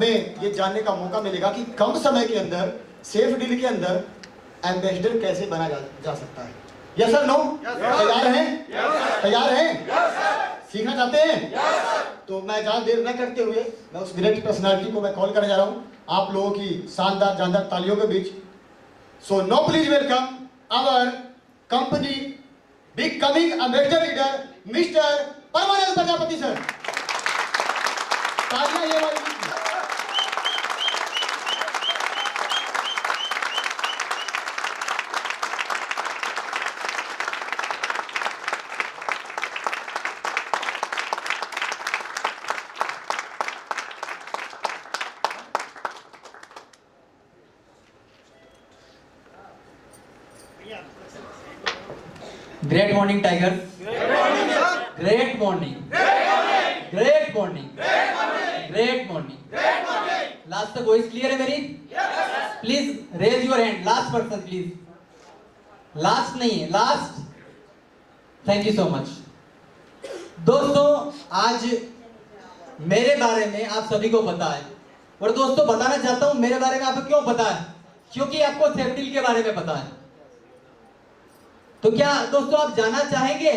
हमें ये जानने का मौका मिलेगा कि कम समय के अंदर सेफ डील के अंदर एम्बेसडर कैसे बना जा सकता है। Yes sir, no? तैयार हैं? तैयार हैं? सीखना चाहते हैं? तो मैं ज़्यादा देर न करते हुए मैं उस ग्रेट पर्सनालिटी को मैं कॉल करने जा रहा हूँ आप लोगों की शानदार जानदार तालियों के बीच। So no please welcome our company big coming ambassador leader mister Paramanand Prajapati sir. तालियां ये वाली। Great morning tiger, great morning, great morning, great morning. Last तक वॉइस क्लियर है मेरी? Please raise your hand, last person please. Last नहीं है, last. Thank you so much. दोस्तों आज मेरे बारे में आप सभी को पता है, और दोस्तों बताना चाहता हूं मेरे बारे में आपको क्यों पता है, क्योंकि आपको सेफ्टी के बारे में पता है। तो क्या दोस्तों आप जानना चाहेंगे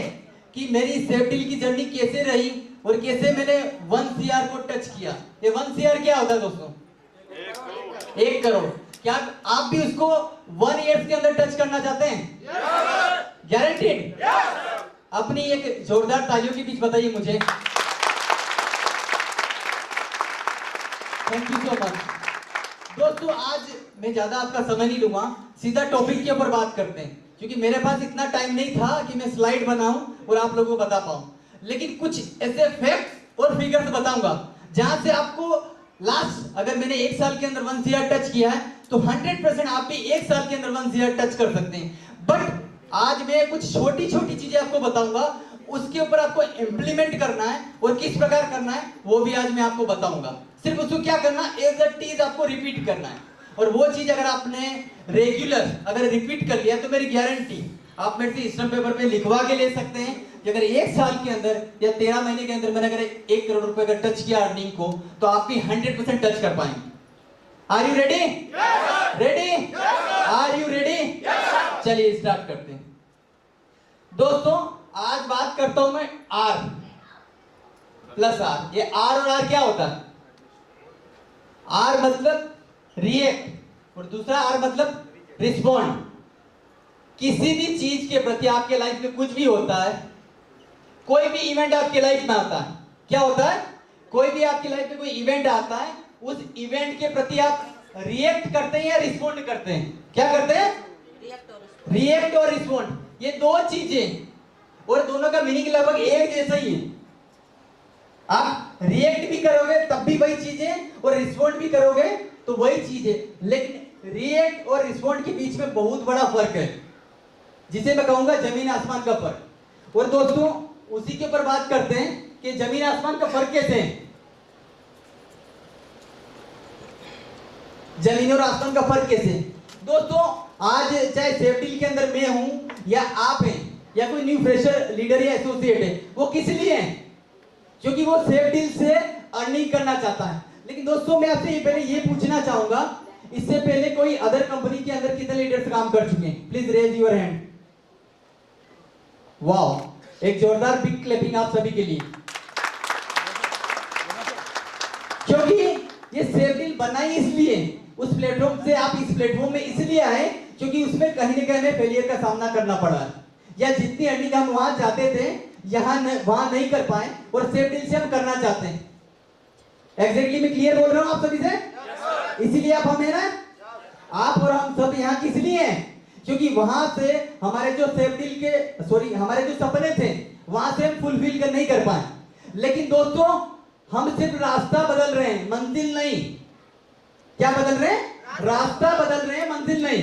कि मेरी सेफ्टी की जर्नी कैसे रही और कैसे मैंने 1 CR को टच किया? ये 1 CR क्या होता है दोस्तों? 1 करोड़। क्या आप भी उसको 1 ईयर के अंदर टच करना चाहते हैं? गारंटीड? अपनी एक जोरदार तालियों के बीच बताइए मुझे। Thank you so much. दोस्तों आज मैं ज्यादा आपका समय नहीं लूंगा, सीधा टॉपिक के ऊपर बात करते हैं, क्योंकि मेरे पास इतना टाइम नहीं था कि मैं स्लाइड बनाऊं और आप लोगों को बता पाऊं। लेकिन कुछ ऐसे फैक्ट्स और फिगर्स बताऊंगा जहां से आपको लास्ट, अगर मैंने 1 साल के अंदर 1 CR टच किया है तो 100% आप भी 1 साल के अंदर 1 CR टच कर सकते हैं। बट आज मैं कुछ छोटी छोटी चीजें आपको बताऊंगा, उसके ऊपर आपको इंप्लीमेंट करना है और किस प्रकार करना है वो भी आज मैं आपको बताऊंगा। सिर्फ उसको क्या करना, एज अ टीज आपको रिपीट करना है। और वो चीज अगर आपने रेगुलर अगर रिपीट कर लिया तो मेरी गारंटी आप मेरे से स्टैम्प पेपर पे लिखवा के ले सकते हैं कि अगर 1 साल के अंदर या 13 महीने के अंदर मैंने अगर 1 करोड़ रुपए का टच किया अर्निंग को, तो आप भी 100% टच कर पाएंगे। Are you ready? Ready? Are you ready? चलिए स्टार्ट करते हैं। दोस्तों आज बात करता हूं मैं आर प्लस आर। ये आर और आर क्या होता है? आर मतलब रिएक्ट और दूसरा आर मतलब रिस्पॉन्ड। किसी भी चीज के प्रति आपके लाइफ में कुछ भी होता है, कोई भी इवेंट आपके लाइफ में आता है, क्या होता है? कोई भी आपकी लाइफ में कोई इवेंट आता है, उस इवेंट के प्रति आप रिएक्ट करते हैं या रिस्पॉन्ड करते हैं? क्या करते हैं? रिएक्ट और रिस्पॉन्ड, ये दो चीजें, और दोनों का मीनिंग लगभग एक जैसा ही है। आप रिएक्ट भी करोगे तब भी वही चीजें, और रिस्पॉन्ड भी करोगे तो वही चीज है। लेकिन रिएक्ट और रिस्पॉन्ड के बीच में बहुत बड़ा फर्क है, जिसे मैं कहूंगा जमीन आसमान का फर्क। और दोस्तों उसी के ऊपर बात करते हैं कि जमीन आसमान का फर्क कैसे है। जमीन और आसमान का फर्क कैसे? दोस्तों आज चाहे सेफ्टी के अंदर मैं हूं या आप हैं या कोई न्यू फ्रेशर लीडर या एसोसिएट है, वो किस लिए है? क्योंकि वो सेफ्टी से अर्निंग करना चाहता है। लेकिन दोस्तों मैं आपसे पहले ये पूछना चाहूंगा, इससे पहले कोई अदर कंपनी के अंदर कितने लीडर्स काम कर चुके हैं? Please raise your hand. Wow, एक जोरदार बिग क्लैपिंग आप सभी के लिए। क्योंकि ये सेफ डील बनाई इसलिए, उस प्लेटफॉर्म से आप इस प्लेटफॉर्म में इसलिए आए क्योंकि उसमें कहीं न कहीं हमें फेलियर का सामना करना पड़ा है, या जितनी अर्निंग हम वहां चाहते थे वहां नहीं कर पाए, और सेफ डील से हम करना चाहते हैं। एग्जैक्टली मैं क्लियर बोल रहा हूं आप सभी से? इसीलिए आप हम है ना, आप और हम सब यहाँ किस लिए हैं? क्योंकि वहां से हमारे जो सेफ डील के हमारे जो सपने थे वहां से हम फुलफिल नहीं कर पाए। लेकिन दोस्तों हम सिर्फ रास्ता बदल रहे हैं, मंजिल नहीं। क्या बदल रहे हैं? रास्ता बदल रहे हैं, मंजिल नहीं।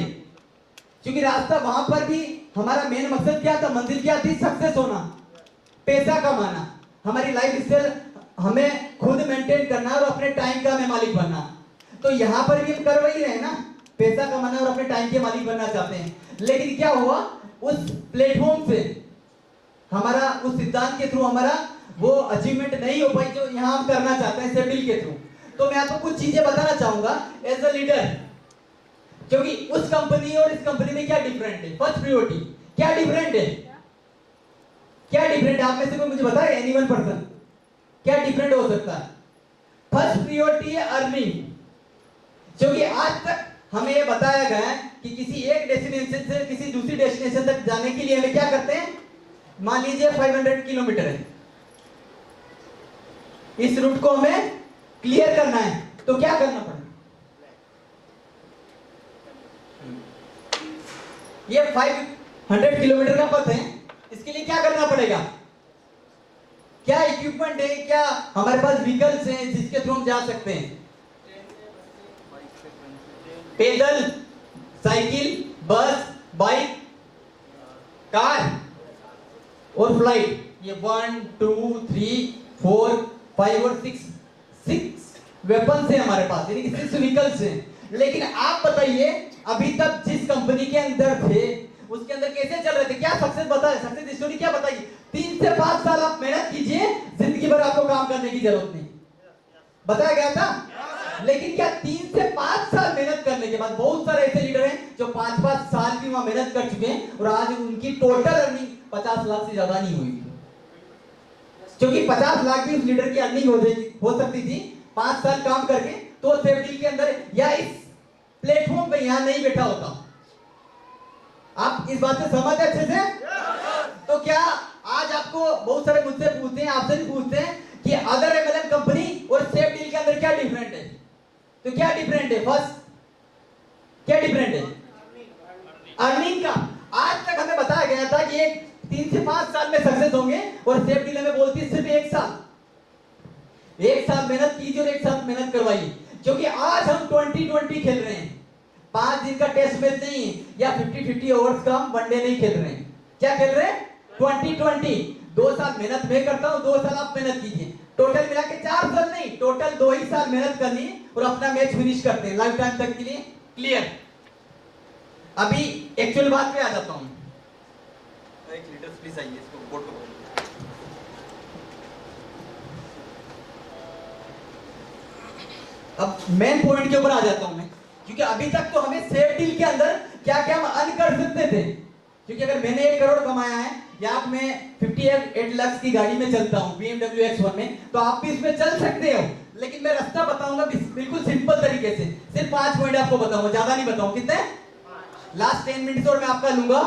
क्योंकि रास्ता वहां पर भी हमारा मेन मकसद क्या था, मंजिल क्या थी? सक्सेस होना, पैसा कमाना, हमारी लाइफ स्टाइल हमें खुद मेंटेन करना और अपने टाइम का हमें मालिक बनना। तो यहाँ पर भी हम कर वही रहे ना, पैसा कमाना और अपने टाइम के मालिक बनना चाहते हैं। लेकिन क्या हुआ, उस प्लेटफॉर्म से हमारा, उस सिद्धांत के थ्रू हमारा वो अचीवमेंट नहीं हो पाई जो यहाँ हम करना चाहते हैं सेफ डील के थ्रू। तो मैं आपको कुछ चीजें बताना चाहूंगा एज अ लीडर, क्योंकि उस कंपनी और इस कंपनी में क्या डिफरेंट है। फर्स्ट प्रायोरिटी क्या डिफरेंट है, क्या डिफरेंट है? आप में से कोई मुझे बताए, एनी वन पर्सन, क्या डिफरेंट हो सकता है? फर्स्ट प्रायोरिटी है अर्निंग, क्योंकि आज तक हमें यह बताया गया है कि किसी एक डेस्टिनेशन से किसी दूसरी डेस्टिनेशन तक जाने के लिए हमें क्या करते हैं, मान लीजिए 500 किलोमीटर है, इस रूट को हमें क्लियर करना है, तो क्या करना पड़ेगा? ये 500 किलोमीटर का पथ है, इसके लिए क्या करना पड़ेगा? क्या इक्विपमेंट है, क्या हमारे पास व्हीकल्स हैं जिसके थ्रू हम जा सकते हैं? पैदल, साइकिल, बस, बाइक, कार और फ्लाइट। ये 1 2 3 4 5 और 6 वेपन्स है हमारे पास, यानी कि 6 व्हीकल्स हैं। लेकिन आप बताइए, अभी तक जिस कंपनी के अंदर थे उसके अंदर कैसे चल रहे थे? क्या सक्सेस बताए, सक्सेस स्टोरी क्या बताई? 3 से 5 साल आप मेहनत कीजिए, जिंदगी भर आपको काम करने की जरूरत नहीं, बताया गया था। लेकिन क्या 3 से 5 साल मेहनत करने के बाद, बहुत सारे ऐसे लीडर हैं जो 5-5 साल की वहां मेहनत कर चुके हैं और आज उनकी टोटल अर्निंग 50 लाख से ज्यादा नहीं हुई, क्योंकि 50 लाख भी उस लीडर की अर्निंग हो सकती थी 5 साल काम करके, तो सेफ्टी के अंदर या इस प्लेटफॉर्म पे यहां नहीं बैठा होता। आप इस बात से सहमत है अच्छे से? तो क्या आज आपको बहुत सारे मुझसे पूछते हैं, आपसे भी पूछते हैं कि अदर एमएलएम कंपनी और सेफ डील के अंदर क्या डिफरेंट है? तो क्या डिफरेंट है? फर्स्ट क्या डिफरेंट है? अर्निंग का। आज तक हमें बताया गया था कि एक 3 से 5 साल में सक्सेस होंगे और सेफ डील हमें बोलती है सिर्फ 1 साल। 1 साल मेहनत कीजिए और 1 साल मेहनत करवाइए, क्योंकि आज हम 2020 खेल रहे हैं। 5 दिन का टेस्ट मैच नहीं है या 50-50 ओवर्स का हम वनडे नहीं खेल रहे हैं। क्या खेल रहे हैं? 2020। 2 साल मेहनत मैं करता हूं, 2 साल आप मेहनत कीजिए, टोटल मिला के 4 साल नहीं, टोटल 2 ही साल मेहनत करनी है और अपना मैच फिनिश करते हैं लाइफ टाइम तक के लिए। क्लियर? अभी एक्चुअल बात पे आ जाता हूं। एक लीडर प्लीज आइए, इसको बोर्ड को। अब मेन पॉइंट के ऊपर आ जाता हूं मैं, क्योंकि अभी तक तो हमें सेफ डील के अंदर क्या क्या हम अर्न कर सकते थे। क्योंकि अगर मैंने 1 करोड़ कमाया है या आप मैं 58 लाख की गाड़ी में चलता हूं BMW X1 में, तो आप भी इसमें चल सकते हो। लेकिन मैं रास्ता बताऊंगा बिल्कुल सिंपल तरीके से, सिर्फ 5 पॉइंट आपको बताऊंगा, ज्यादा नहीं बताऊंगा। कितने? लास्ट 10 मिनट और मैं आपका लूंगा,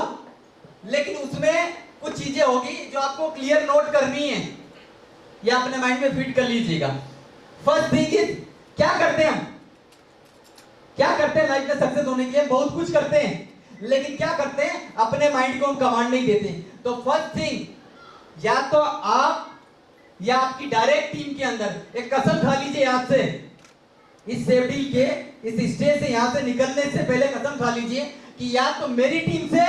लेकिन उसमें कुछ चीजें होगी जो आपको क्लियर नोट करनी है या अपने माइंड में फिट कर लीजिएगा। फर्स्ट थिंग इज, क्या करते हैं हम? क्या करते हैं लाइफ में सक्सेस होने के लिए? बहुत कुछ करते हैं, लेकिन क्या करते हैं? अपने माइंड को हम कमांड नहीं देते। तो फर्स्ट थिंग, या तो आप या आपकी डायरेक्ट टीम के अंदर एक कसम खा लीजिए आज से, इस सेफ डील के इस स्टेज से यहां से निकलने से पहले कसम खा लीजिए कि या तो मेरी टीम से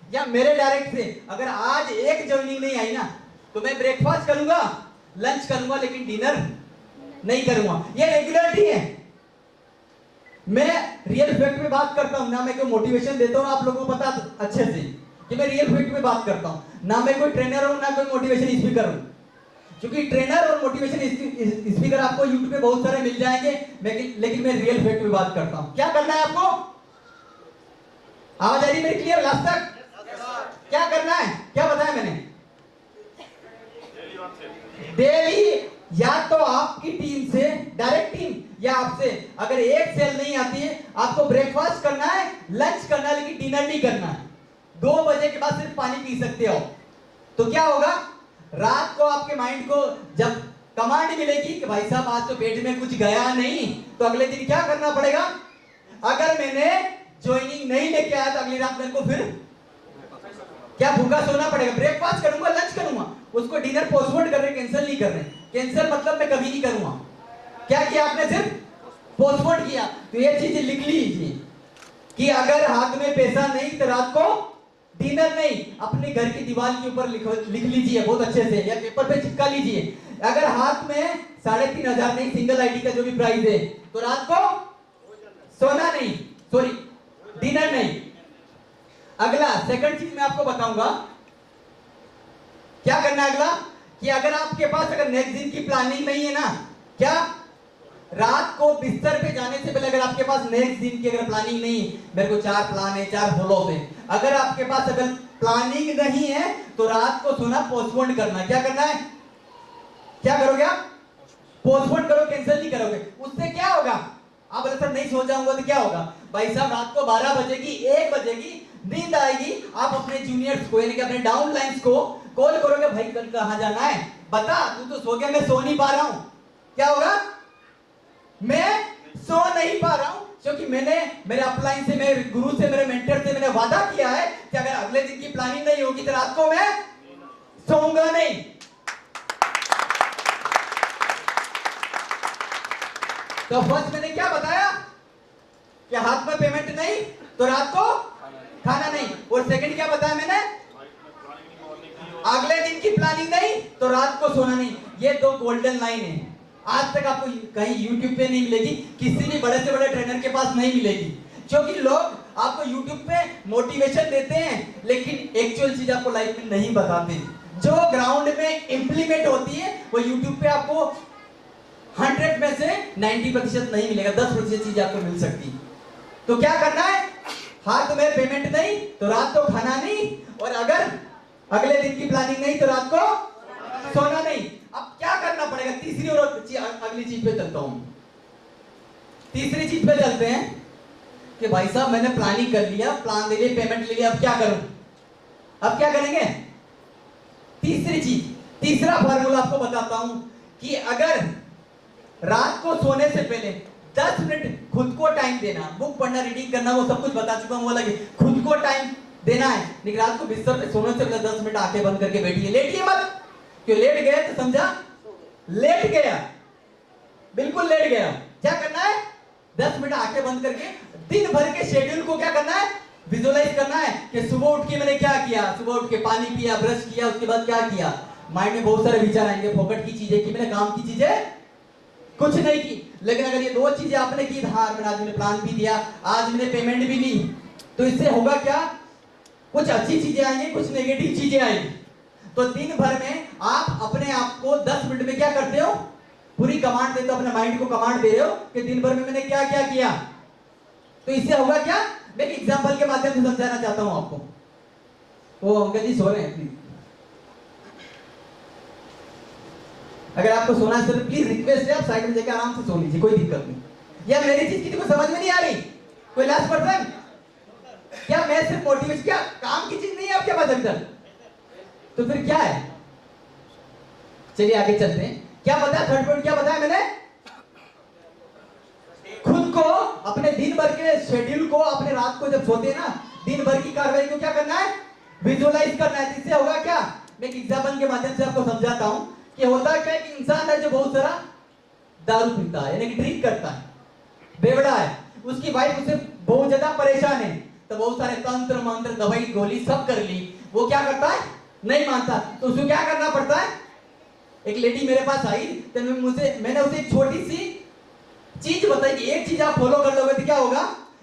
या मेरे डायरेक्ट से अगर आज एक ज्वाइनिंग नहीं आई ना, तो मैं ब्रेकफास्ट करूंगा, लंच करूंगा, लेकिन डिनर नहीं करूंगा। ये रेगुलरिटी है। मैं रियल फैक्ट में बात करता हूं ना, मैं कोई मोटिवेशन देता हूं, आप लोगों को पता अच्छे से कि मैं रियल फैक्ट में बात करता हूं ना, मैं कोई ट्रेनर हूं ना कोई मोटिवेशन स्पीकर हूं। क्योंकि ट्रेनर और मोटिवेशन स्पीकर आपको YouTube पे बहुत सारे मिल जाएंगे, लेकिन मैं रियल फैक्ट में बात करता हूं। क्या करना है आपको? आवाज आ रही मेरी क्लियर लास्ट तक? क्या करना है? क्या बताया मैंने? डेली या तो आपकी टीम से, डायरेक्ट टीम, या आपसे अगर एक सेल नहीं आती है, आपको ब्रेकफास्ट करना है, लंच करना है, लेकिन डिनर नहीं करना है। 2 बजे के बाद सिर्फ पानी पी सकते हो। तो क्या होगा? रात को आपके माइंड को जब कमांड मिलेगी कि भाई साहब आज तो पेट में कुछ गया नहीं, तो अगले दिन क्या करना पड़ेगा? अगर मैंने ज्वाइनिंग नहीं लेके आया तो अगली रात मेरे को फिर क्या भूखा सोना पड़ेगा? ब्रेकफास्ट करूंगा, लंच करूंगा, उसको डिनर पोस्टपोन कर रहे, कैंसिल नहीं कर रहे। कैंसिल मतलब मैं कभी नहीं करूंगा। क्या किया आपने? सिर्फ पोस्टपोन किया। तो ये चीज लिख लीजिए कि अगर हाथ में पैसा नहीं तो रात को डिनर नहीं। अपने घर की दीवार के ऊपर लिख लीजिए बहुत अच्छे से, या पेपर पे चिपका लीजिए। अगर हाथ में 3,500 नहीं, सिंगल आईडी का जो भी प्राइस है, तो रात को सोना नहीं, सॉरी डिनर नहीं। अगला सेकंड चीज मैं आपको बताऊंगा क्या करना है। अगला कि अगर आपके पास अगर नेक्स्ट दिन की प्लानिंग नहीं है ना, क्या रात को बिस्तर पे जाने से पहले अगर आपके पास नेक्स्ट दिन की अगर प्लानिंग नहीं, मेरे को 4 प्लान है, 4 फॉलो है, अगर आपके पास अगर प्लानिंग नहीं है तो रात को सोना पोस्टपोन करना। क्या करना है? क्या करोगे आप? पोस्टपोन करो, कैंसिल नहीं करोगे। उससे क्या होगा? आप बोले सर नहीं सो जाऊंगा तो क्या होगा? भाई साहब रात को 12 बजेगी, 1 बजेगी, नींद आएगी, आप अपने जूनियर्स को यानी कि अपने डाउन लाइन्स को कॉल करोगे, भाई कल कहां जाना है बता, तू तो सो गया, मैं सो नहीं पा रहा हूं। क्या होगा? मैं सो नहीं पा रहा हूं क्योंकि मैंने मेरे अपलाइन से, मेरे गुरु से, मेरे मेंटर से मैंने वादा किया है कि अगर अगले दिन की प्लानिंग नहीं होगी तो रात को मैं सोऊंगा नहीं। तो फर्स्ट मैंने क्या बताया कि हाथ में पेमेंट नहीं तो रात को खाना नहीं, और सेकंड क्या बताया मैंने? अगले दिन की प्लानिंग नहीं तो रात को सोना नहीं। ये 2 गोल्डन लाइन है, आज तक आपको कहीं YouTube पे नहीं मिलेगी, किसी भी बड़े से बड़े ट्रेनर के पास नहीं मिलेगी, क्योंकि लोग आपको YouTube पे मोटिवेशन देते हैं लेकिन एक्चुअल चीज आपको लाइफ में नहीं बताते। जो ग्राउंड में इंप्लीमेंट होती है वो YouTube पे आपको 100 में से 90% नहीं मिलेगा, 10% चीज आपको मिल सकती। तो क्या करना है? हाथ में पेमेंट नहीं तो रात को खाना नहीं, और अगर अगले दिन की प्लानिंग नहीं तो रात को सोना नहीं। अब क्या करना पड़ेगा? तीसरी और अगली चीज पे चलता हूं। तीसरी चीज पे चलते हैं कि भाई साहब मैंने प्लानिंग कर लिया, प्लान ले लिया, पेमेंट ले लिया, अब क्या करूं? अब क्या करेंगे? तीसरी चीज, तीसरा फार्मूला आपको बताता हूं कि अगर रात को सोने से पहले 10 मिनट खुद को टाइम देना, बुक पढ़ना, रीडिंग करना, वो सब कुछ बता चुका हूं, वो लगे खुद को टाइम देना है, लेकिन रात को बिस्तर पे सोने से पहले 10 मिनट आंखें बंद करके बैठिए, लेटिए मत। क्यों लेट गए तो समझा? लेट गया, बिल्कुल लेट गया। क्या करना है? 10 मिनट आंखें बंद करके दिन भर के शेड्यूल को क्या करना है? विजुअलाइज करना है कि सुबह उठ के मैंने क्या किया, सुबह उठ के पानी पिया, ब्रश किया, उसके बाद क्या किया। माइंड में बहुत सारे विचार आएंगे, फोकट की चीजें की, मैंने काम की चीजें कुछ नहीं की। लेकिन अगर ये 2 चीजें आपने की, हाँ मैंने आज मैंने प्लान भी दिया, आज मैंने पेमेंट भी ली, तो इससे होगा क्या? कुछ अच्छी चीजें आएंगी, कुछ नेगेटिव चीजें आएंगी। तो दिन भर में आप अपने आप को 10 मिनट में क्या करते हो? पूरी कमांड देते हो, अपने माइंड को कमांड दे रहे हो कि दिन भर में मैंने क्या क्या किया। तो इससे होगा क्या? मैं एक एग्जांपल के माध्यम से समझाना चाहता हूं आपको। वो अंकल जी सो रहे हैं, प्लीज अगर आपको सोना है तो प्लीज रिक्वेस्ट है, आप साइड में जाकर आराम से सो लीजिए, कोई दिक्कत नहीं। या मेरी चीज किसी को समझ में नहीं आ रही? कोई लास्ट पर्सन? क्या मैं सिर्फ मोटिवेशन, क्या काम की चीज नहीं है आपके पास अभी तक? तो फिर क्या है? चलिए आगे चलते हैं। क्या बताया? थर्ड पॉइंट क्या बताया मैंने? खुद को, अपने दिन भर के शेड्यूल को, अपने रात को जब सोते हैं ना, दिन भर की कार्रवाई को क्या करना है? विजुअलाइज करना है। इससे होगा क्या? मैं एक एग्जाम्पल के माध्यम से आपको समझाता हूं कि होता क्या है कि इंसान है जो बहुत सारा दारू पीता है, यानी कि ड्रिंक करता है, बेवड़ा है, उसकी वाइफ उसे बहुत ज्यादा परेशान है, तो बहुत सारे तंत्र मंत्र, दवाई गोली सब कर ली, वो क्या करता है? नहीं मानता। तो उसको क्या करना पड़ता है? एक लेडी मेरे पास आई तो मैंने उसे एक छोटी सी चीज बताई कि एक चीज आप फॉलो कर लोगे तो क्या होगा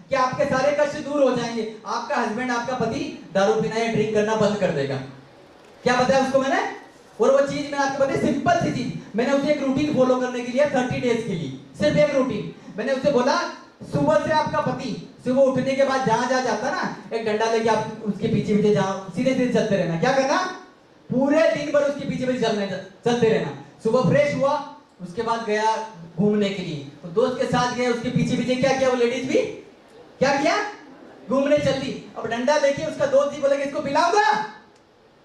कि आपके सारे कष्ट दूर हो जाएंगे। आपका हस्बैंड, आपका पति दारू पीना या ड्रिंक करना बंद कर देगा। क्या बताया उसको मैंने? और वो चीज मैंने आपको बताई, सिंपल सी चीज। मैंने उसे एक रूटीन फॉलो करने के लिए 30 डेज के लिए, सिर्फ एक रूटीन। मैंने उसे बोला सुबह से आपका पति सुबह उठने के बाद जहां जहां जाता ना, एक डंडा लेके आप उसके पीछे पीछे जाओ, सीधे सीधे चलते रहना। क्या करना? पूरे दिन भर उसके पीछे पीछे चलते रहना। सुबह फ्रेश हुआ, उसके बाद गया घूमने के लिए, तो दोस्त के साथ गया, उसके पीछे पीछे क्या किया? वो लेडीज भी क्या किया? घूमने चल दी। अब डंडा लेके उसका दोस्त जी बोलेगा इसको पिलाऊंगा,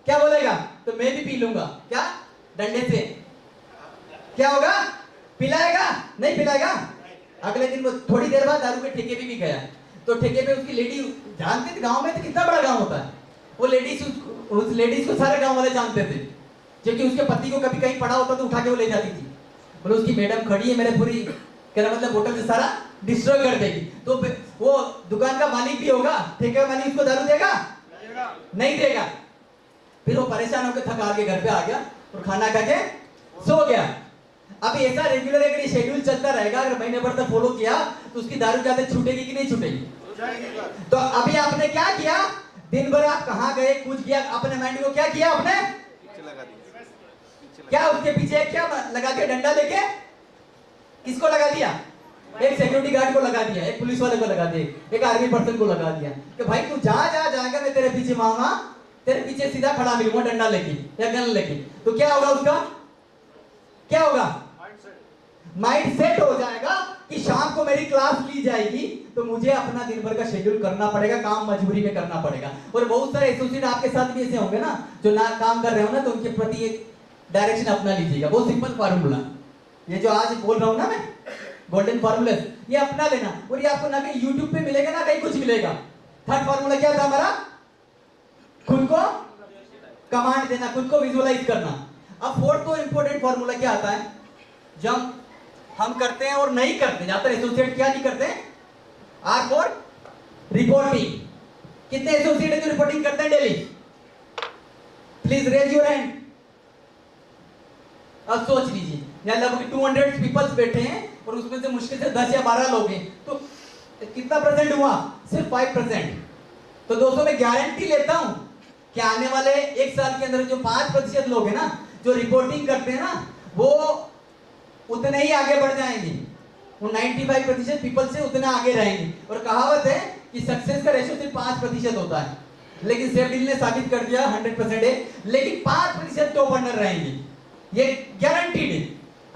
क्या बोलेगा? तो मैं भी पी लूंगा। क्या? डंडे से क्या होगा? पिलाएगा? नहीं पिलाएगा। अगले दिन वो थोड़ी देर बाद दारू के ठेके पे भी गया, तो ठेके पे उसकी लेडी, जानते थे गांव में तो कितना बड़ा गांव होता है, वो लेडीज, उस लेडीज को सारे गांव वाले जानते थे, क्योंकि उसके पति को कभी कहीं पड़ा होता तो उठा के वो ले जाती थी। बोले उसकी मैडम खड़ी है, मेरे पूरी क्या मतलब बोतल से सारा डिस्ट्रॉय कर देगी। तो वो दुकान का मालिक भी होगा, ठेके का मालिक उसको दारू देगा? नहीं देगा। फिर वो परेशान होकर थक हार के घर पे आ गया और खाना खा के सो गया। अब ऐसा रेगुलर अगर ये शेड्यूल चलता रहेगा, अगर महीने भर तक फॉलो किया, तो उसकी दारू की आदत छूटेगी कि नहीं छूटेगी? तो अभी आपने क्या किया? दिन भर आप कहां गए, कुछ किया, अपने माइंड को क्या किया आपने? क्या उसके पीछे क्या लगा के डंडा लेके किसको लगा दिया? एक सिक्योरिटी गार्ड को लगा दिया, एक पुलिस वाले को लगा दिया, एक आर्मी पर्सन को लगा दिया कि भाई तू जहां जहां जाएगा मैं तेरे पीछे मांगा, तेरे पीछे सीधा खड़ा मिलूंगा डंडा लेके या गन लेके। तो क्या होगा उसका? क्या होगा? माइंड सेट हो जाएगा कि शाम को मेरी क्लास ली जाएगी तो मुझे अपना दिन भर का शेड्यूल करना पड़ेगा, काम मजबूरी में करना पड़ेगा। और बहुत सारे एसोसिएट आपके साथ भी ऐसे होंगे ना जो ना काम कर रहे हो ना, तो उनके प्रति एक डायरेक्शन अपना लीजिएगा। बहुत सिंपल फार्मूला, ये जो आज बोल रहा हूं ना मैं, गोल्डन फार्मूला, ये अपना लेना। और ये आपको ना कहीं यूट्यूब पे मिलेगा ना कहीं कुछ मिलेगा। थर्ड फार्मूला क्या था हमारा? खुद को कमांड देना, खुद को विजुअलाइज करना। अब फोर्थ और इंपॉर्टेंट फार्मूला क्या आता है? जब हम करते हैं और नहीं करते, ज्यादातर एसोसिएट क्या नहीं करते? R for reporting. कितने एसोसिएट है जो रिपोर्टिंग करते हैं daily? Please raise your hand. अब सोच लीजिए, यहां लगभग 200 पीपल्स बैठे हैं और उसमें से मुश्किल से 10 या 12 लोग हैं, तो कितना परसेंट हुआ? सिर्फ 5%। तो दोस्तों मैं गारंटी लेता हूं कि आने वाले एक साल के अंदर जो 5% लोग हैं ना जो रिपोर्टिंग करते हैं ना, वो उतने ही आगे बढ़ जाएंगे। वो 95% पीपल से उतने आगे रहेंगे। और कहावत है कि सक्सेस का रेशियो सिर्फ 5% होता है, लेकिन सेफ डील ने साबित कर दिया 100% है, लेकिन 5% टॉप अर्नर रहेंगे, ये गारंटीड है।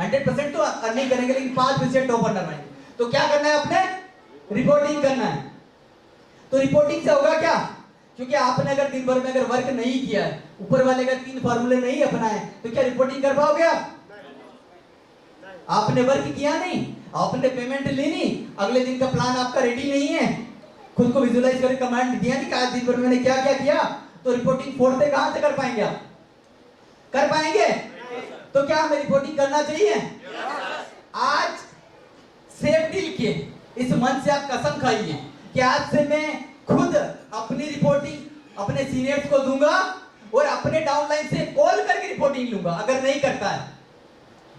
100% तो अर्निंग करेंगे लेकिन 5% टॉप अर्नर रहेंगे। तो क्या करना है? अपने रिपोर्टिंग करना है। तो रिपोर्टिंग से होगा क्या? क्योंकि आपने अगर दिन भर में अगर वर्क नहीं किया है, ऊपर वाले का 3 फार्मूले नहीं अपनाए, तो क्या रिपोर्टिंग कर पाओगे आप? आपने वर्क किया नहीं, आपने पेमेंट ली नहीं, अगले दिन का प्लान आपका रेडी नहीं है, खुद को विजुअलाइज करके कमांड दिया नहीं कि आज दिन भर में मैंने क्या क्या किया, तो रिपोर्टिंग फोर्थ से कहां से कर पाएंगे आप? कर पाएंगे? तो क्या हमें रिपोर्टिंग करना चाहिए? आज सेफ डील के इस मंच से आप कसम खाइए कि आज से मैं खुद अपनी रिपोर्टिंग अपने सीनियर्स को दूंगा और अपने डाउनलाइन से कॉल करके रिपोर्टिंग लूंगा। अगर नहीं करता है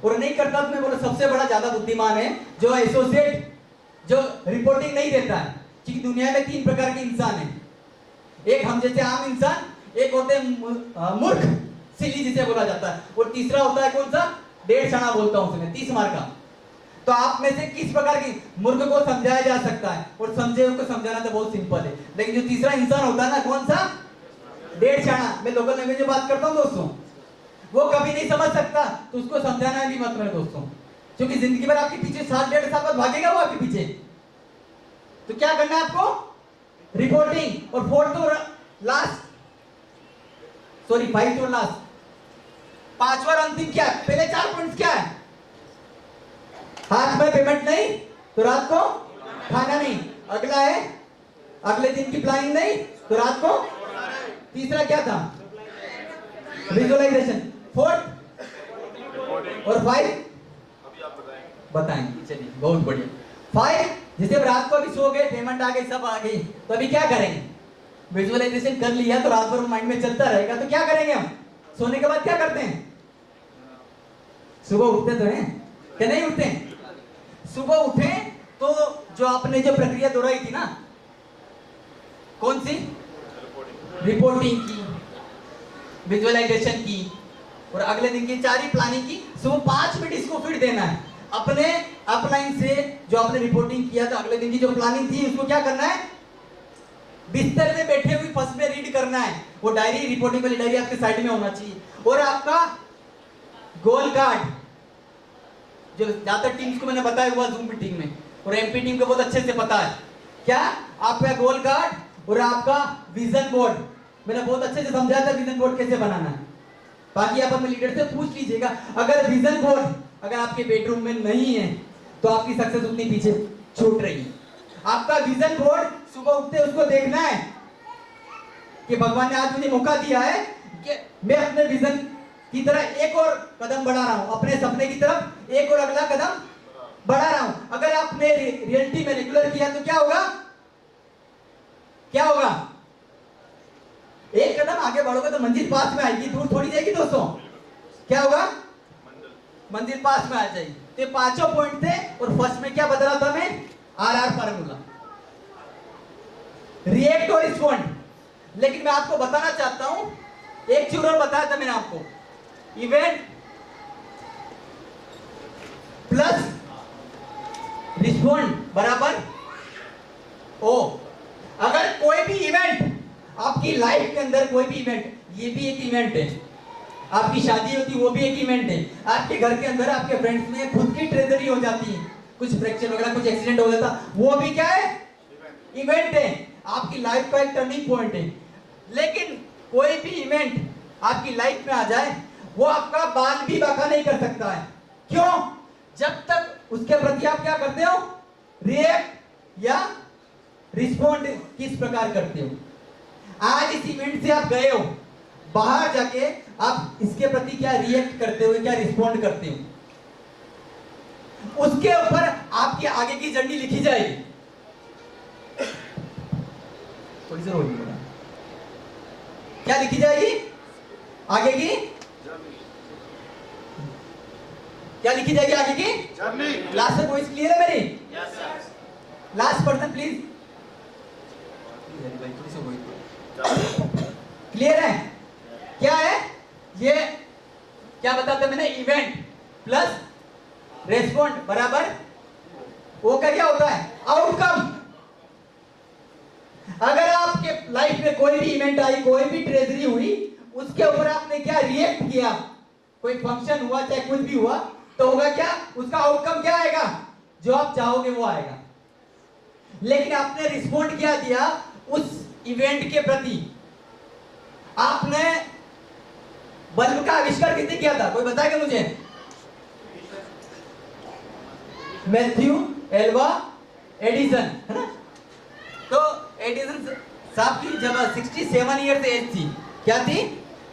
और नहीं करता तो मैं बोला सबसे बड़ा ज्यादा बुद्धिमान है जो एसोसिएट जो रिपोर्टिंग नहीं देता है। क्योंकि दुनिया में 3 प्रकार के इंसान हैं, एक हम जैसे आम इंसान, एक होते हैं मूर्ख सिली जिसे बोला जाता है, और तीसरा होता है कौन सा? 1.5 क्षणा बोलता हूं उसमें 30 मार्क का। तो आप में से किस प्रकार की मूर्ख को समझाया जा सकता है? और समझे को समझाना तो बहुत सिंपल है, लेकिन जो तीसरा इंसान होता है ना, कौन सा? 1.5 क्षणा। मैं लोकल लैंग्वेज में बात करता हूं दोस्तों, वो कभी नहीं समझ सकता, तो उसको समझाना भी मत करो दोस्तों, क्योंकि जिंदगी भर आपके पीछे 7-1.5 साल बाद भागेगा वो आपके पीछे। तो क्या करना है आपको? रिपोर्टिंग। और फोर्थ और लास्ट, सॉरी 5th और लास्ट, 5वां अंतिम क्या है? पहले 4 पॉइंट्स क्या है? हाथ में पेमेंट नहीं तो रात को खाना नहीं। अगला है अगले दिन की प्लानिंग नहीं तो रात को। तीसरा क्या था? विजुअलाइजेशन। 4th और 5 बताएंगे। चलिए बहुत बढ़िया। 5 जैसे अब रात को अभी सो गए, पेमेंट आ गई, सब आ गई, तो अभी क्या करेंगे? विजुअलाइजेशन कर लिया तो रात भर माइंड में चलता रहेगा, तो क्या करेंगे हम? सोने के बाद क्या करते हैं? सुबह उठते तो हैं क्या? नहीं उठते हैं? सुबह उठे तो जो आपने जो प्रक्रिया दोहराई थी ना, कौन सी? रिपोर्टिंग की, विजुअलाइजेशन की और अगले दिन की 4 ही प्लानिंग की। सुबह 5 मिनट इसको फिर देना है अपने अपलाइन से। जो आपने रिपोर्टिंग किया था, अगले दिन की जो प्लानिंग थी, उसको क्या करना है? बिस्तर में बैठे हुए फर्स्ट में रीड करना है। वो डायरी, रिपोर्टिंग वाली डायरी आपके साइड में होना चाहिए। और आपका गोल कार्ड, जो ज्यादातर टीम्स को मैंने बताया हुआ जूम मीटिंग में, और एमपी टीम को बहुत अच्छे से पता है, क्या? आपका गोल कार्ड और आपका विजन बोर्ड। मैंने बहुत अच्छे से समझाया था विजन बोर्ड कैसे बनाना है। बाकी आप अपने लीडर से पूछ लीजिएगा। अगर विजन बोर्ड अगर आपके बेडरूम में नहीं है तो आपकी सक्सेस उतनी पीछे छूट रही है। आपका विजन बोर्ड सुबह उठते उसको देखना है कि भगवान ने आज मुझे मौका दिया है कि मैं अपने विजन की तरफ एक और कदम बढ़ा रहा हूं, अपने सपने की तरफ एक और अगला कदम बढ़ा रहा हूं। अगर आपने रियलिटी में रेगुलर किया तो क्या होगा? क्या होगा? एक कदम आगे बढ़ोगे तो मंजिल पास में आएगी, दूर थोड़ी जाएगी दोस्तों। क्या होगा? मंजिल पास में आ जाएगी। तो ये 5 पॉइंट थे। और फर्स्ट में क्या बदला था मैं? RR फार्मूला, रिएक्ट और रिस्पॉन्ड। लेकिन मैं आपको बताना चाहता हूं, एक चीज और बताया था मैंने आपको, इवेंट प्लस रिस्पॉन्ड बराबर ओ। अगर कोई भी इवेंट आपकी लाइफ के अंदर, कोई भी इवेंट, ये भी एक इवेंट है, आपकी शादी होती है वो भी एक इवेंट है, आपके घर के अंदर आपके फ्रेंड्स में खुद की ट्रेजेडी हो जाती है, कुछ फ्रैक्चर वगैरह कुछ एक्सीडेंट हो जाता, वो भी क्या है, इवेंट है, आपकी लाइफ का एक टर्निंग पॉइंट है। लेकिन कोई भी इवेंट आपकी लाइफ में आ जाए वो आपका बाल भी बांका नहीं कर सकता है। क्यों? जब तक उसके प्रति आप क्या करते हो, रिएक्ट या रिस्पॉन्ड किस प्रकार करते हो। आज इस इवेंट से आप गए हो, बाहर जाके आप इसके प्रति क्या रिएक्ट करते हो, क्या रिस्पॉन्ड करते हो, उसके ऊपर आपकी आगे की जर्नी लिखी जाएगी। थोड़ी सी बोलिए, क्या लिखी जाएगी आगे की, क्या लिखी जाएगी आगे की जर्नी। लास्ट से वॉइस क्लियर है मेरी? Yes sir. Last person please, clear है? क्या है ये, क्या बताते मैंने, इवेंट प्लस रेस्पॉन्ड बराबर वो का क्या होता है, आउटकम। अगर आपके लाइफ में कोई भी इवेंट आई, कोई भी ट्रेजरी हुई, उसके ऊपर आपने क्या रिएक्ट किया, कोई फंक्शन हुआ चाहे कुछ भी हुआ, तो होगा क्या, उसका आउटकम क्या आएगा, जो आप चाहोगे वो आएगा। लेकिन आपने रिस्पॉन्ड क्या दिया उस इवेंट के प्रति, आपने बल्ब का आविष्कार किसने किया था, कोई बताएगा मुझे? मैथ्यू एल्वा एडिसन, है ना। तो एडिसन साहब की जब 67 ईयर्स एज थी, क्या थी,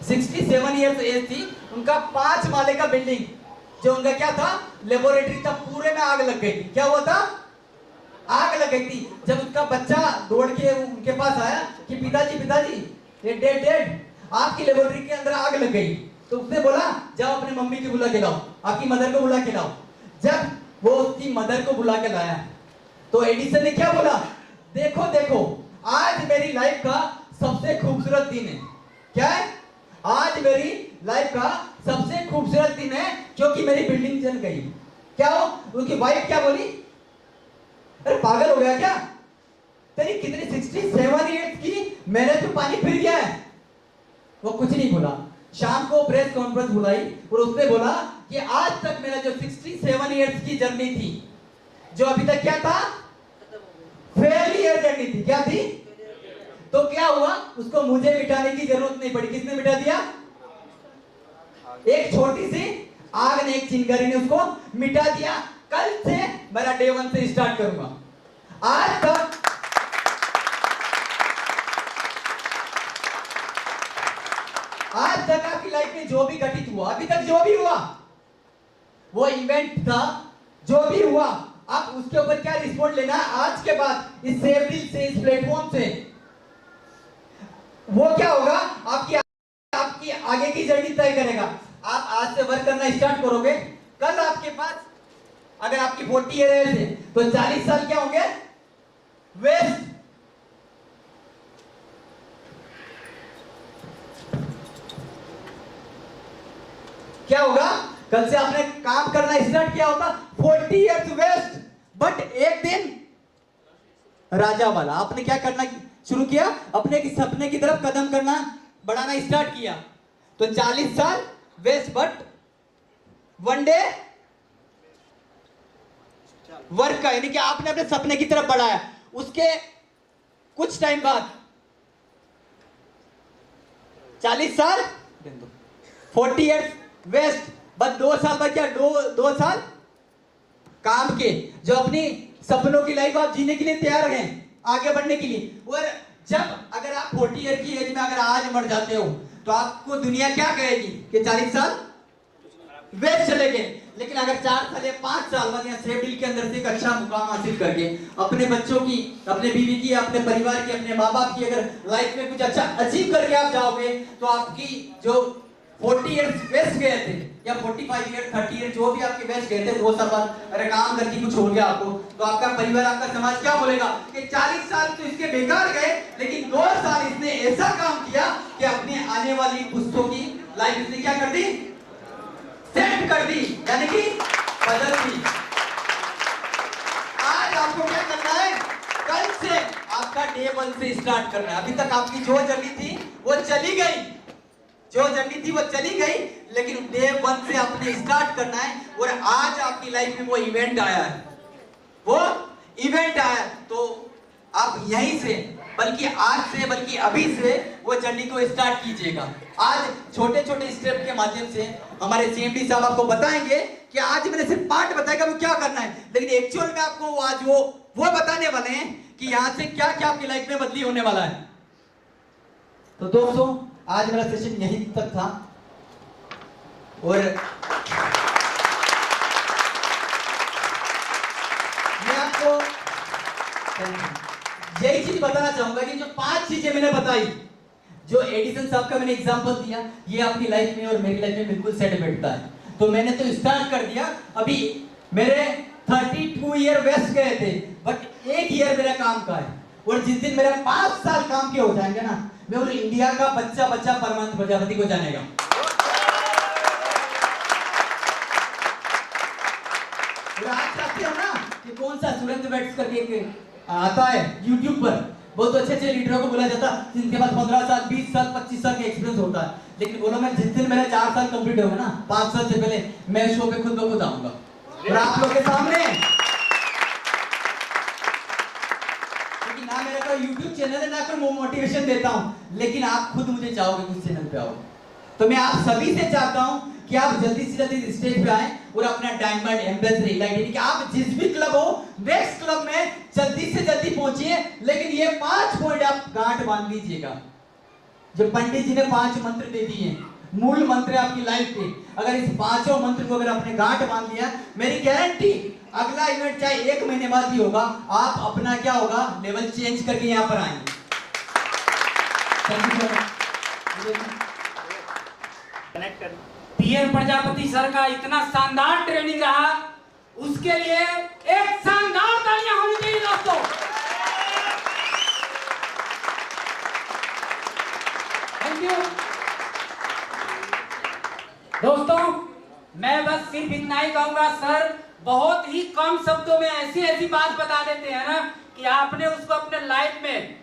67 ईयर्स एज थी, उनका 5 माले का बिल्डिंग, जो उनका क्या था, लेबोरेटरी था, पूरे में आग लग गई थी। क्या हुआ था, आग लग गई थी। जब उसका बच्चा दौड़ के उनके पास आया कि पिताजी पिताजी ये डेड डेड, आपकी लेबोरेटरी के अंदर आग लग गई, तो उसने बोला जाओ अपनी मम्मी को बुला के लाओ, आपकी मदर को बुला के लाओ। जब वो उसकी मदर को बुला के लाया तो एडिसन ने क्या बोला, देखो देखो आज मेरी लाइफ का सबसे खूबसूरत दिन है। क्या है, आज मेरी लाइफ का सबसे खूबसूरत दिन है क्योंकि मेरी बिल्डिंग जल गई। क्या हो, उसकी वाइफ क्या बोली, अरे पागल हो गया क्या, तेरी कितनी 67 ईयर्स की, मेरे तो पानी फिर गया है। वो कुछ नहीं बोला। शाम को प्रेस कॉन्फ्रेंस बुलाई और उसने बोला कि आज तक मेरा जो 67 ईयर्स की जर्नी थी, जो अभी तक क्या था, फेलियर जर्नी थी। क्या थी, तो क्या हुआ, उसको मुझे मिटाने की जरूरत नहीं पड़ी। किसने मिटा दिया, एक छोटी सी आग ने, एक चिंगारी ने उसको मिटा दिया। कल से मेरा डे 1 से स्टार्ट करूंगा। आज तक आपकी लाइफ में जो भी घटित हुआ, अभी तक जो भी हुआ, वो इवेंट था, जो भी हुआ, आप उसके ऊपर क्या रिस्पॉन्ड लेना आज के बाद, इस सेवडिल से, इस प्लेटफॉर्म से, वो क्या होगा, आपकी आगे की जर्नी तय करेगा। आप आज से वर्क करना स्टार्ट करोगे, कल आपके पास अगर आपकी 40 ईयर है तो 40 साल क्या होंगे, वेस्ट। क्या होगा, कल से आपने काम करना स्टार्ट किया होता, 40 ईयर्स वेस्ट, बट एक दिन राजा वाला। आपने क्या करना शुरू किया, अपने की सपने की तरफ कदम करना बढ़ाना स्टार्ट किया, तो 40 साल waste, but one day work का, यानी कि आपने अपने सपने की तरफ बढ़ाया। उसके कुछ टाइम बाद 40 साल 40 ईयर्स वेस्ट, बस 2 साल बाद क्या, 2 साल काम के, जो अपनी सपनों की लाइफ आप जीने के लिए तैयार हैं, आगे बढ़ने के लिए। और जब अगर आप 40 ईयर की एज में अगर आज मर जाते हो तो आपको दुनिया क्या कहेगी कि 40 साल वेस्ट चले गए। लेकिन अगर 4 साल या 5 साल बाद यहाँ सेवडिल के अंदर से एक अच्छा मुकाम हासिल करके अपने बच्चों की, अपने बीवी की, अपने परिवार की, अपने माँ बाप की अगर लाइफ में कुछ अच्छा अचीव करके आप जाओगे, तो आपकी जो 40 ईयर्स वेस्ट गए थे या 45 ईयर 30 ईयर जो भी आपके वेस्ट गए थे, 2 साल बाद अगर काम करके कुछ हो गया आपको, तो आपका परिवार, आपका समाज क्या बोलेगा कि 40 साल तो इसके बेकार गए, लेकिन 2 साल इसने ऐसा काम किया कि अपने आने वाली पुस्तों की लाइफ इसने क्या कर दी, सेट कर दी, यानी कि बदल दी। आपका डे 1 से स्टार्ट करना है। अभी तक आपकी जो जर्नी थी वो चली गई, जो जर्नी थी वो चली गई, लेकिन डे 1 से आपने स्टार्ट करना है। और आज आपकी लाइफ में वो इवेंट आया है, वो इवेंट आया, तो आप यहीं से, बल्कि आज से, बल्कि अभी से वो जर्नी को स्टार्ट कीजिएगा। आज छोटे छोटे स्टेप के माध्यम से हमारे सीएमडी साहब आपको बताएंगे कि आज मैंने सिर्फ पार्ट बताएगा वो क्या करना है, लेकिन एक्चुअल में आपको आज वो बताने वाले हैं कि यहां से क्या क्या आपकी लाइफ में बदली होने वाला है। तो दोस्तों, आज मेरा सेशन यहीं तक था और मैं आपको यही चीज बताना चाहूंगा कि जो 5 चीजें मैंने बताई, जो एडिसन साहब का मैंने एग्जांपल दिया, ये आपकी लाइफ में और मेरी लाइफ में बिल्कुल सेट बैठता है। तो मैंने तो स्टार्ट कर दिया, अभी मेरे 32 ईयर वेस्ट गए थे, बट 1 ईयर मेरा काम का है। और जिस दिन मेरा 5 साल काम के हो जाएंगे ना, मैं और इंडिया का बच्चा परमानंद प्रजापति को जानेगा। और आज चाहते हो ना कि कौन सा सुरेंद्र बैट्स करके आता है यूट्यूब पर, बहुत अच्छे अच्छे लीडरों को बोला जाता जिनके पास 15 साल 20 साल 25 साल का एक्सपीरियंस होता है, लेकिन बोलो मैं जिस दिन मेरे 4 साल कंप्लीट होगा ना, 5 साल से पहले मैं शो पे खुद ब खुद आऊंगा और आप लोग के सामने, क्योंकि ना मेरा कोई यूट्यूब चैनल है ना कोई मोटिवेशन देता हूं, लेकिन आप खुद मुझे चाहोगे उस चैनल पे आओ। तो मैं आप सभी से चाहता हूं कि आप जल्दी से जल्दी स्टेज पे आए और अपना डायमंड एम्बेसडर इलाइट, यानी कि आप जिस भी क्लब हो, नेक्स्ट क्लब में जल्दी से जल्दी पहुंचिए। लेकिन ये 5 पॉइंट आप गांठ बांध लीजिएगा, जो पंडित जी ने 5 मंत्र दे दिए, मूल मंत्र है आपकी लाइफ के। अगर इस 5 मंत्र को अगर आपने गांठ बांध लिया, मेरी गारंटी अगला इवेंट चाहे 1 महीने बाद ही होगा, आप अपना क्या होगा लेवल चेंज करके यहां पर आएंगे। पीएम प्रजापति सर का इतना शानदार ट्रेनिंग रहा, उसके लिए एक शानदार तालियां होनी चाहिए दोस्तों। थैंक यू दोस्तों, मैं बस सिर्फ इतना ही कहूंगा, सर बहुत ही कम शब्दों में ऐसी ऐसी बात बता देते हैं ना कि आपने उसको अपने लाइफ में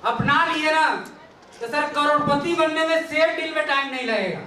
अपना लिए ना, तो सर करोड़पति बनने में शेयर डील में टाइम नहीं लगेगा।